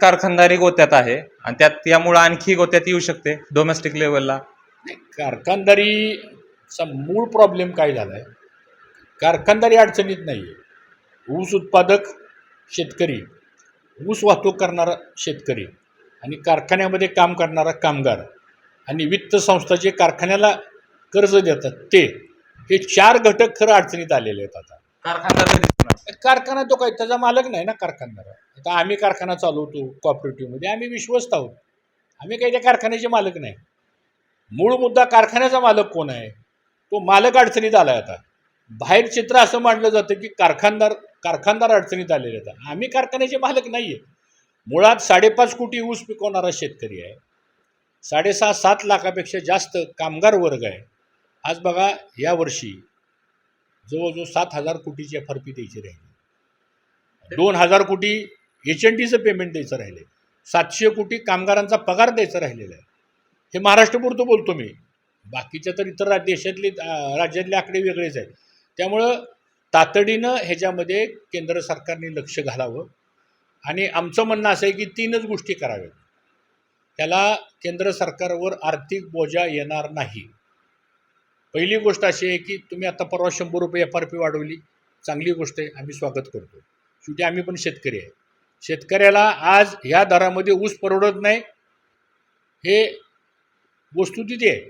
कारखानदारी गोत्यात आहे आणि त्यामुळे आणखी गोत्यात येऊ शकते डोमेस्टिक लेवलला. कारखानदारीचा मूळ प्रॉब्लेम काय झाला आहे? कारखानदारी अडचणीत नाही आहे. ऊस उत्पादक शेतकरी, ऊस वाहतूक करणारा शेतकरी आणि कारखान्यामध्ये काम करणारा कामगार आणि वित्त संस्था जे कारखान्याला कर्ज देतात हे चार घटक खरं अडचणीत आलेले आहेत. आता कारखाना तो काय त्याचा मालक नाही ना कारखानदार. आता आम्ही कारखाना चालवतो कॉपरेटिव्हमध्ये, आम्ही विश्वस्त आहोत, आम्ही काही त्या कारखान्याचे मालक नाही. मूळ मुद्दा कारखान्याचा मालक कोण आहे, तो मालक अडचणीत आला आहे. आता बाहेर चित्र असं मांडलं जातं की कारखानदार अडचणीत आलेले आहेत. आम्ही कारखान्याचे मालक नाही आहे. मुळात 5.5 कोटी ऊस पिकवणारा शेतकरी आहे, 6.5-7 लाखापेक्षा जास्त कामगार वर्ग आहे. आज बघा, यावर्षी जवळजवळ 7,000 कोटीची FRP द्यायची राहिली, 2,000 कोटी HNDचं पेमेंट द्यायचं राहिले, 700 कोटी कामगारांचा पगार द्यायचा राहिलेला आहे. हे महाराष्ट्रपुरतं बोलतो मी, बाकीच्या तर इतर देशातले राज्यातले आकडे वेगळेच आहेत. त्यामुळं तातडीनं ह्याच्यामध्ये केंद्र सरकारने लक्ष घालावं आणि आमचं म्हणणं असं आहे की 3च गोष्टी कराव्यात. त्याला केंद्र सरकारवर आर्थिक बोजा येणार नाही. पहिली गोष्ट अशी आहे की तुम्ही आता परवा 100 रुपये FRP वाढवली, चांगली गोष्ट आहे, आम्ही स्वागत करतो. शेवटी आम्ही पण शेतकरी आहे. शेतकऱ्याला आज ह्या दरामध्ये ऊस परवडत नाही, हे वस्तुस्थिती आहे.